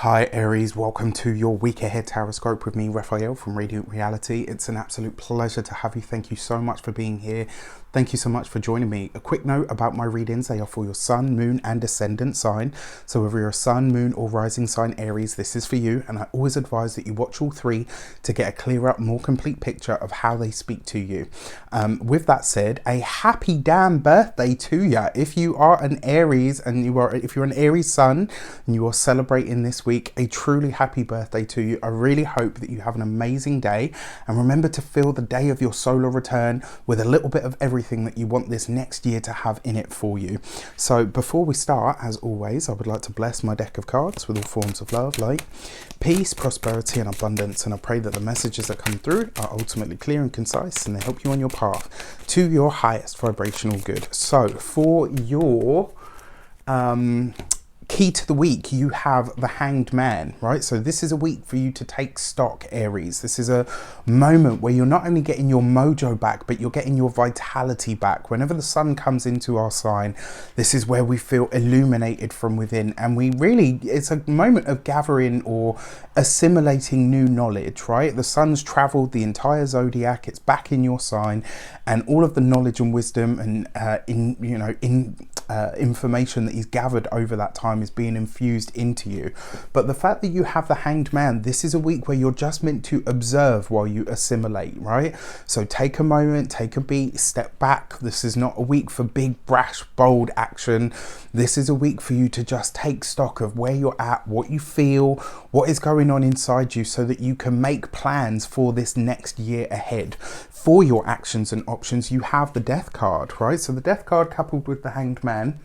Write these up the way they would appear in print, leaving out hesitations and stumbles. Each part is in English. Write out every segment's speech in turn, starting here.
Hi Aries, welcome to your week ahead Taroscope with me, Raphael from Reydiant Reality. It's an absolute pleasure to have you. Thank you so much for being here. Thank you so much for joining me. A quick note about my readings. They are for your sun, moon and ascendant sign. So whether you're a sun, moon or rising sign Aries, this is for you. And I always advise that you watch all three to get a clearer, more complete picture of how they speak to you. With that said, a happy damn birthday to you. If you are an Aries and if you're an Aries sun and you are celebrating this week, a truly happy birthday to you. I really hope that you have an amazing day, and remember to fill the day of your solar return with a little bit of everything that you want this next year to have in it for you. So before we start, as always, I would like to bless my deck of cards with all forms of love, light, peace, prosperity and abundance, and I pray that the messages that come through are ultimately clear and concise and they help you on your path to your highest vibrational good. So for your key to the week, you have the Hanged Man, right? So this is a week for you to take stock, Aries. This is a moment where you're not only getting your mojo back, but you're getting your vitality back. Whenever the sun comes into our sign, this is where we feel illuminated from within, and it's a moment of gathering or assimilating new knowledge, right? The sun's traveled the entire zodiac, it's back in your sign, and all of the knowledge and wisdom and information that he's gathered over that time is being infused into you. But the fact that you have the Hanged Man, this is a week where you're just meant to observe while you assimilate, right? So take a moment, take a beat, step back. This is not a week for big, brash, bold action. This is a week for you to just take stock of where you're at, what you feel, what is going on inside you, so that you can make plans for this next year ahead. For your actions and options, you have the Death card, right? So the Death card coupled with the Hanged Man,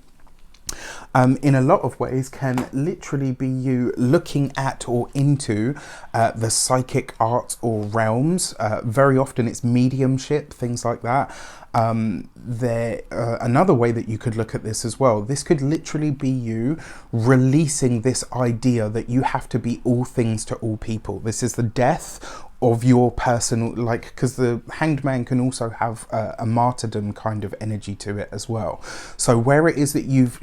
in a lot of ways can literally be you looking at or into the psychic arts or realms. Very often it's mediumship, things like that. Another way that you could look at this as well, this could literally be you releasing this idea that you have to be all things to all people. This is the death of your personal, because the Hanged Man can also have a martyrdom kind of energy to it as well. So where it is that you've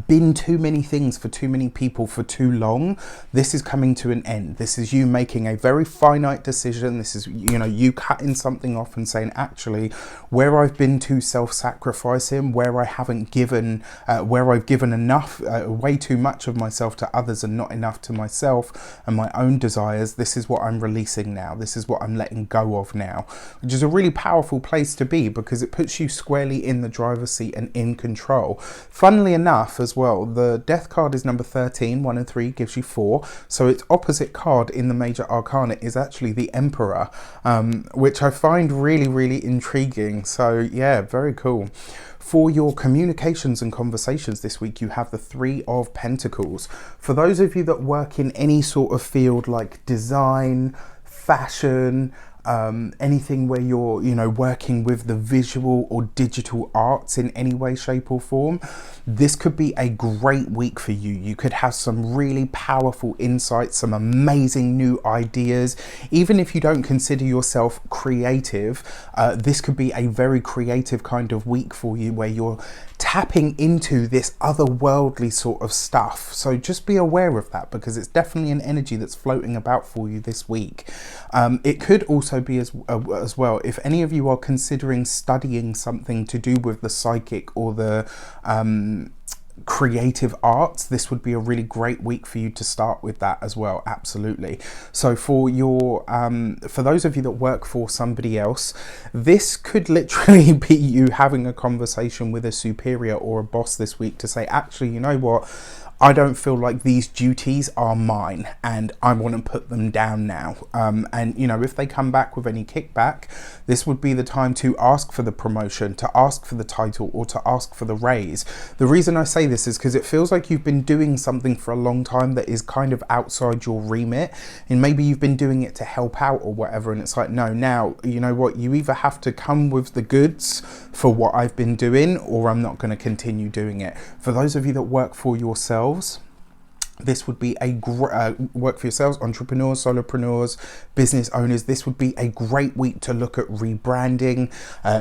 been too many things for too many people for too long, this is coming to an end. This is you making a very finite decision. This is, you cutting something off and saying, actually, where I've been too self-sacrificing, where I haven't given, where I've given enough, way too much of myself to others and not enough to myself and my own desires, this is what I'm releasing now. This is what I'm letting go of now, which is a really powerful place to be because it puts you squarely in the driver's seat and in control. Funnily enough as well, the Death card is number 13, 1 and 3 gives you 4. So its opposite card in the major arcana is actually the Emperor, which I find really, really intriguing. So yeah, very cool. For your communications and conversations this week, you have the 3 of Pentacles. For those of you that work in any sort of field like design, fashion, anything where you're working with the visual or digital arts in any way, shape or form, this could be a great week for you. You could have some really powerful insights, some amazing new ideas. Even if you don't consider yourself creative, this could be a very creative kind of week for you where you're tapping into this otherworldly sort of stuff. So just be aware of that because it's definitely an energy that's floating about for you this week. It could also be as well, if any of you are considering studying something to do with the psychic or the creative arts, this would be a really great week for you to start with that as well. Absolutely. So for your for those of you that work for somebody else, this could literally be you having a conversation with a superior or a boss this week to say, actually, you know what, I don't feel like these duties are mine and I want to put them down now. And if they come back with any kickback, this would be the time to ask for the promotion, to ask for the title or to ask for the raise. The reason I say this is because it feels like you've been doing something for a long time that is kind of outside your remit, and maybe you've been doing it to help out or whatever, and it's like, no, now you know what, you either have to come with the goods for what I've been doing or I'm not going to continue doing it. For those of you that work for yourselves, This would be a work for yourselves, entrepreneurs, solopreneurs, business owners. This would be a great week to look at rebranding,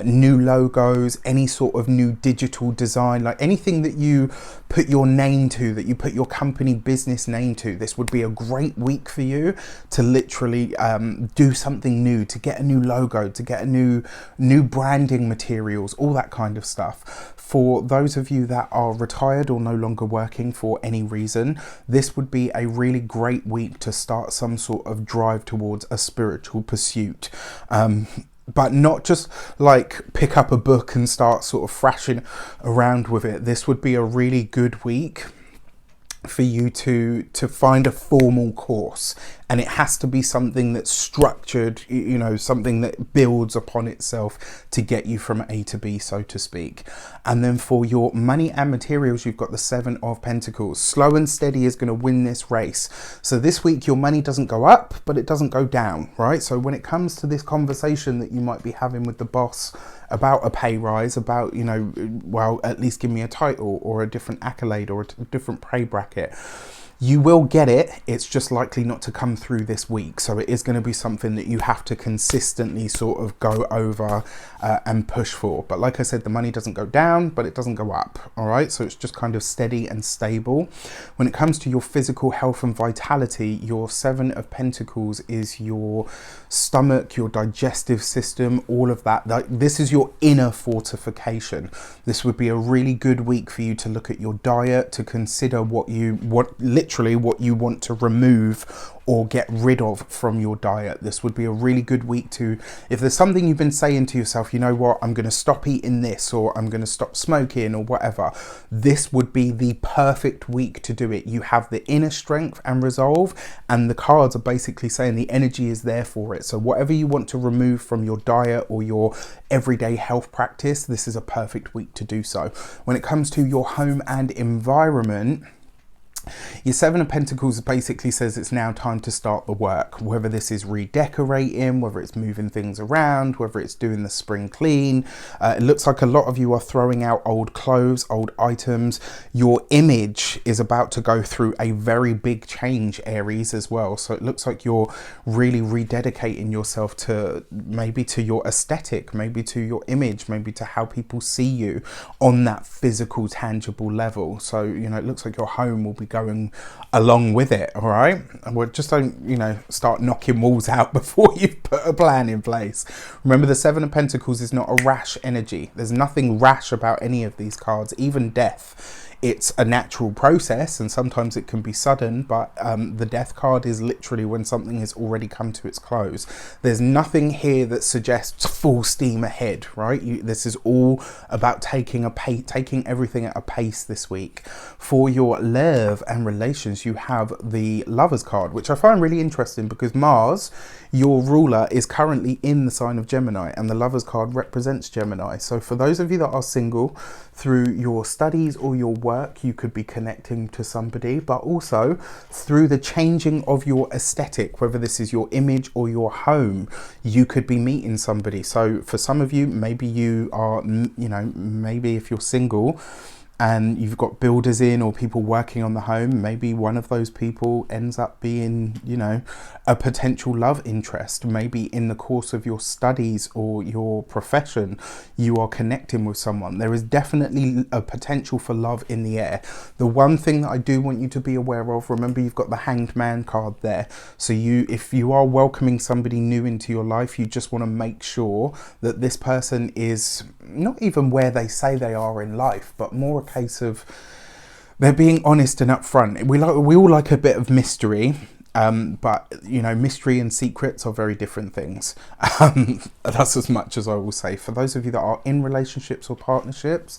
new logos, any sort of new digital design, like anything that you put your name to, that you put your company business name to. This would be a great week for you to literally do something new, to get a new logo, to get a new branding materials, all that kind of stuff. For those of you that are retired or no longer working for any reason, this would be a really great week to start some sort of drive towards a spiritual pursuit. But not just like pick up a book and start sort of thrashing around with it. This would be a really good week for you to find a formal course, and it has to be something that's structured, you know, something that builds upon itself to get you from A to B, so to speak. And then for your money and materials, you've got the 7 of Pentacles. Slow and steady is going to win this race. So this week your money doesn't go up, but it doesn't go down, right? So when it comes to this conversation that you might be having with the boss about a pay rise, about, you know, well, at least give me a title or a different accolade or a different pay bracket, you will get it. It's just likely not to come through this week. So it is going to be something that you have to consistently sort of go over and push for. But like I said, the money doesn't go down, but it doesn't go up. All right. So it's just kind of steady and stable. When it comes to your physical health and vitality, your 7 of Pentacles is your stomach, your digestive system, all of that. This is your inner fortification. This would be a really good week for you to look at your diet, to consider what you want to remove or get rid of from your diet. This would be a really good week to, if there's something you've been saying to yourself, you know what, I'm going to stop eating this, or I'm going to stop smoking, or whatever, this would be the perfect week to do it. You have the inner strength and resolve, and the cards are basically saying the energy is there for it. So whatever you want to remove from your diet or your everyday health practice, this is a perfect week to do so. When it comes to your home and environment, your 7 of Pentacles basically says it's now time to start the work, whether this is redecorating, whether it's moving things around, whether it's doing the spring clean. It looks like a lot of you are throwing out old clothes, old items. Your image is about to go through a very big change, Aries, as well. So it looks like you're really rededicating yourself to maybe to your aesthetic, maybe to your image, maybe to how people see you on that physical, tangible level. So, you know, it looks like your home will be going along with it. All right, and we just don't, you know, start knocking walls out before you've put a plan in place. Remember, the 7 of Pentacles is not a rash energy. There's nothing rash about any of these cards, even death. It's a natural process, and sometimes it can be sudden, but the death card is literally when something has already come to its close. There's nothing here that suggests full steam ahead, right? This is all about taking everything at a pace this week. For your love and relations, you have the Lovers card, which I find really interesting because Mars, your ruler, is currently in the sign of Gemini, and the Lovers card represents Gemini. So for those of you that are single, through your studies or your work, you could be connecting to somebody, but also through the changing of your aesthetic, whether this is your image or your home, you could be meeting somebody. So for some of you, maybe you are, you know, maybe if you're single and you've got builders in or people working on the home, maybe one of those people ends up being, you know, a potential love interest. Maybe in the course of your studies or your profession, you are connecting with someone. There is definitely a potential for love in the air. The one thing that I do want you to be aware of, remember you've got the Hanged Man card there. So if you are welcoming somebody new into your life, you just want to make sure that this person is not even where they say they are in life, but more a case of they're being honest and upfront. We all like a bit of mystery, but you know, mystery and secrets are very different things. That's as much as I will say. For those of you that are in relationships or partnerships,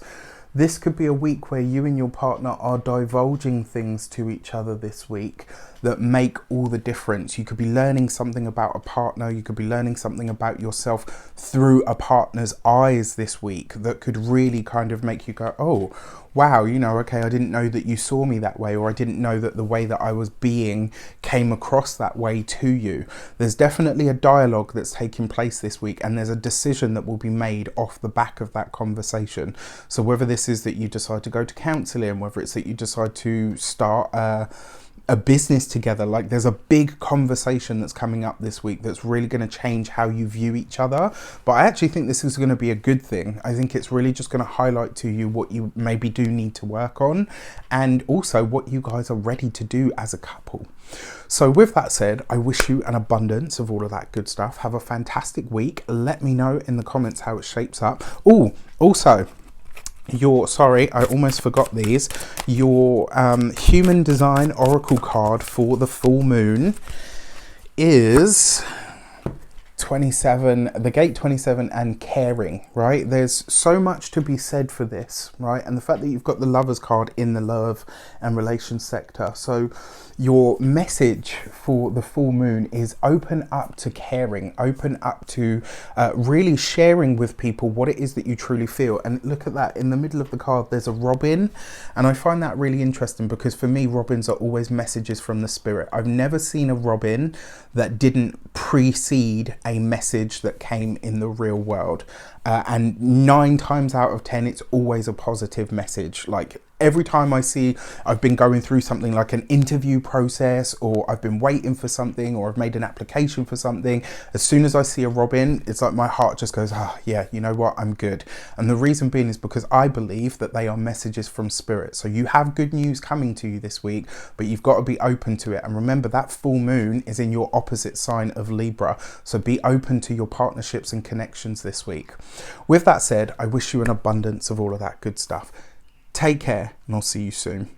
this could be a week where you and your partner are divulging things to each other this week that make all the difference. You could be learning something about a partner. You could be learning something about yourself through a partner's eyes this week that could really kind of make you go, oh, wow, you know, okay, I didn't know that you saw me that way, or I didn't know that the way that I was being came across that way to you. There's definitely a dialogue that's taking place this week, and there's a decision that will be made off the back of that conversation. So whether this is that you decide to go to counselling, whether it's that you decide to start a business together. Like there's a big conversation that's coming up this week that's really going to change how you view each other. But I actually think this is going to be a good thing. I think it's really just going to highlight to you what you maybe do need to work on, and also what you guys are ready to do as a couple. So with that said, I wish you an abundance of all of that good stuff. Have a fantastic week. Let me know in the comments how it shapes up. Oh, also, sorry, I almost forgot these. Your human design oracle card for the full moon is 27, the gate 27, and caring, right? There's so much to be said for this, right? And the fact that you've got the Lovers card in the love and relations sector. So your message for the full moon is open up to caring, open up to really sharing with people what it is that you truly feel. And look at that, in the middle of the card there's a robin, and I find that really interesting because for me robins are always messages from the spirit. I've never seen a robin that didn't precede a message that came in the real world, and 9 times out of 10 it's always a positive message. Like every time I see, I've been going through something like an interview process, or I've been waiting for something, or I've made an application for something, as soon as I see a robin, it's like my heart just goes, oh yeah, you know what, I'm good. And the reason being is because I believe that they are messages from spirit. So you have good news coming to you this week, but you've got to be open to it. And remember, that full moon is in your opposite sign of Libra. So be open to your partnerships and connections this week. With that said, I wish you an abundance of all of that good stuff. Take care, and I'll see you soon.